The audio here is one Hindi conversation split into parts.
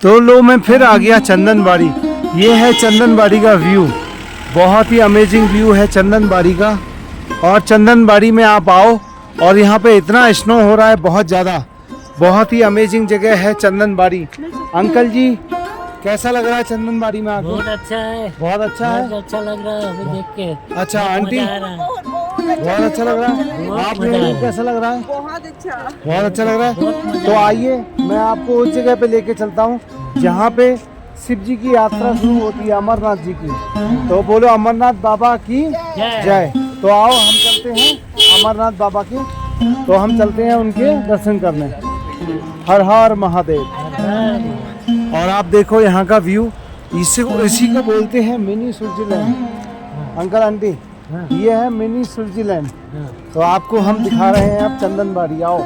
तो लो मैं फिर आ गया चंदनबाड़ी। ये है चंदनबाड़ी का व्यू, बहुत ही अमेजिंग व्यू है चंदनबाड़ी का। और चंदनबाड़ी में आप आओ और यहाँ पे इतना स्नो हो रहा है बहुत ज़्यादा, बहुत ही अमेजिंग जगह है चंदनबाड़ी। अंकल जी कैसा लग रहा है चंदनबाड़ी में आके? बहुत अच्छा है, बहुत अच्छा है। बहुत अच्छा लग रहा है अभी देख के। अच्छा आंटी मजा आ रहा है। बहुत अच्छा लग रहा है। बहुत आप मजा आ लोगों रहा को है। कैसा लग रहा है? बहुत अच्छा। बहुत अच्छा लग रहा बहुत है। मजा तो आ रहा है। आइए मैं आपको उस जगह पे लेके चलता हूँ जहाँ पे शिव जी की यात्रा शुरू होती है, अमरनाथ जी की। तो बोलो अमरनाथ बाबा की जय। तो आओ हम चलते हैं अमरनाथ बाबा के, तो हम चलते हैं उनके दर्शन करने। हर हर महादेव। और आप देखो यहाँ का व्यू, इसी को बोलते हैं मिनी स्विट्जरलैंड। अंकल आंटी ये है मिनी स्विट्जरलैंड। तो आपको हम दिखा रहे हैं अब चंदनबाड़ी। आओ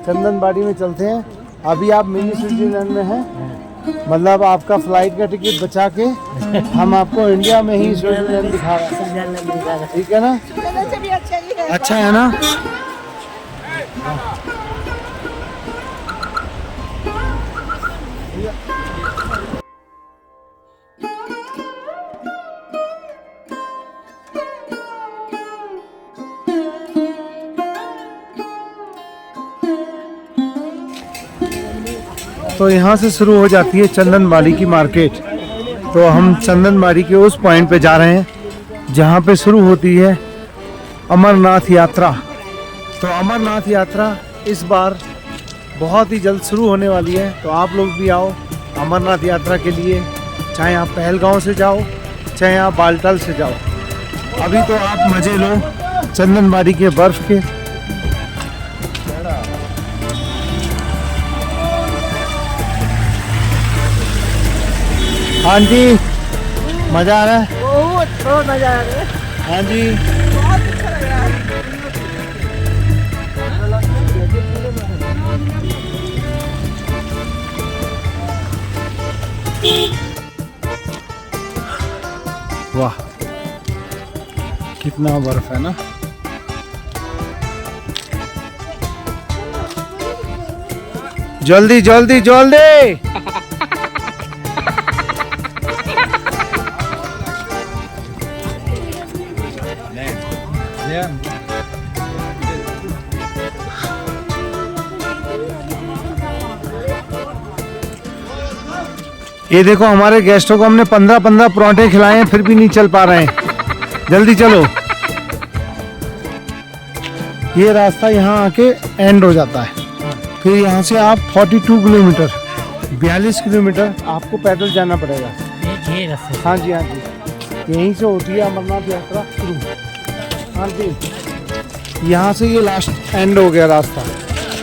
चंदनबाड़ी में चलते हैं। अभी आप मिनी स्विट्जरलैंड में हैं, मतलब आपका फ्लाइट का टिकट बचा के हम आपको इंडिया में ही स्विट्जरलैंड दिखा रहे हैं, ठीक है ना? अच्छा है ना? तो यहाँ से शुरू हो जाती है चंदनबाड़ी की मार्केट। तो हम चंदनबाड़ी के उस पॉइंट पे जा रहे हैं जहाँ पे शुरू होती है अमरनाथ यात्रा। तो अमरनाथ यात्रा इस बार बहुत ही जल्द शुरू होने वाली है। तो आप लोग भी आओ अमरनाथ यात्रा के लिए, चाहे आप पहलगांव से जाओ चाहे आप बालटाल से जाओ। अभी तो आप मज़े लो चंदनबाड़ी के बर्फ़ के। हाँ जी मज़ा आ रहा है, बहुत मजा आ रहा है। हाँ जी। बहुत अच्छा लग रहा है। वाह कितना बर्फ है ना। जल्दी जल्दी जल्दी। ये देखो हमारे गेस्टों को हमने 15-15 परांठे खिलाए हैं, फिर भी नहीं चल पा रहे हैं। जल्दी चलो। ये रास्ता यहाँ आके एंड हो जाता है। फिर यहाँ से आप 42 किलोमीटर 42 किलोमीटर आपको पैदल जाना पड़ेगा। हाँ जी हाँ जी, यहीं से होती है अमरनाथ यात्रा शुरू। हाँ जी यहाँ से ये लास्ट एंड हो गया रास्ता,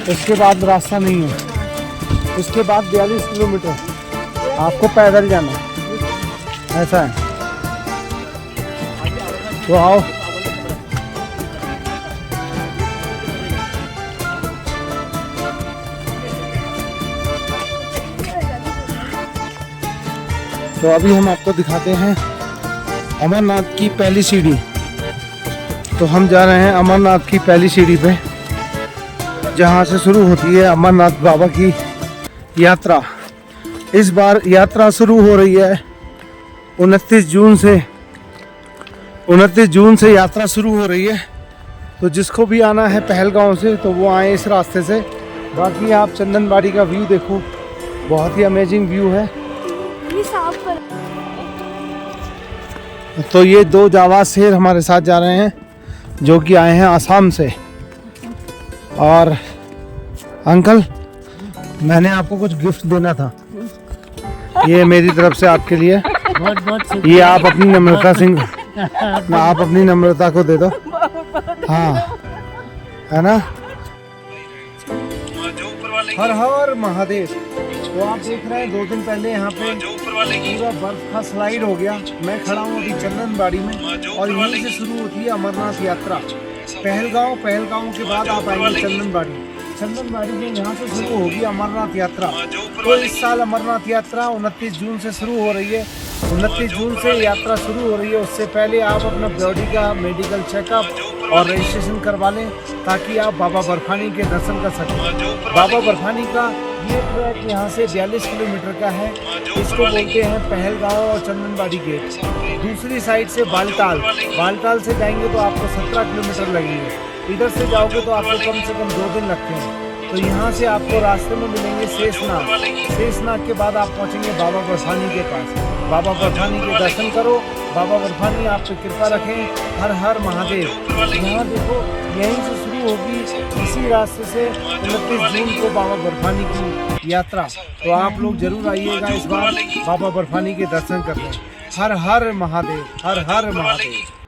इसके बाद रास्ता नहीं है। इसके बाद 42 किलोमीटर आपको पैदल जाना, ऐसा है। तो आओ तो अभी हम आपको दिखाते हैं अमरनाथ की पहली सीढ़ी। तो हम जा रहे हैं अमरनाथ की पहली सीढ़ी पे, जहाँ से शुरू होती है अमरनाथ बाबा की यात्रा। इस बार यात्रा शुरू हो रही है 29 जून से यात्रा शुरू हो रही है। तो जिसको भी आना है पहलगांव से तो वो आए इस रास्ते से। बाकी आप चंदनबाड़ी का व्यू देखो, बहुत ही अमेजिंग व्यू है। तो ये 2 जावा शेर हमारे साथ जा रहे हैं जो कि आए हैं आसाम से। और अंकल मैंने आपको कुछ गिफ्ट देना था, ये मेरी तरफ से आपके लिए। बहुत ये आप अपनी नम्रता सिंह, आप अपनी नम्रता को दे दो। हाँ है ना। हर हर महादेव। तो आप देख रहे हैं 2 दिन पहले यहाँ पे पूरा बर्फ का स्लाइड हो गया। मैं खड़ा हूँ अभी चंदनबाड़ी में और यहीं से शुरू होती है अमरनाथ यात्रा। पहलगांव के बाद आप आएंगे चंदनबाड़ी में यहाँ से शुरू होगी अमरनाथ यात्रा। तो इस साल अमरनाथ यात्रा 29 जून से शुरू हो रही है। 29 जून से यात्रा शुरू हो रही है। उससे पहले आप अपना बॉडी का मेडिकल चेकअप और रजिस्ट्रेशन करवा लें ताकि आप बाबा बर्फानी के दर्शन कर सकें। बाबा बर्फानी का ये ट्रैक यहाँ से 42 किलोमीटर का है। इसको बोलते हैं पहलगांव और चंदनबाड़ी गेट। दूसरी साइड से बालताल से जाएंगे तो आपको 17 किलोमीटर लगेंगे। इधर से जाओगे तो आपको कम से कम 2 दिन लगते हैं। तो यहाँ से आपको रास्ते में मिलेंगे शेषनाग के बाद आप पहुँचेंगे बाबा बर्फानी के पास। बाबा बर्फानी के दर्शन करो। बाबा बर्फानी आप पे कृपा रखें। हर हर महादेव। यहाँ देखो, यहीं से शुरू होगी इसी रास्ते से 29 जून को बाबा बर्फानी की यात्रा। तो आप लोग जरूर आइएगा इस बार बाबा बर्फानी के दर्शन करने। हर हर महादेव, हर हर महादेव।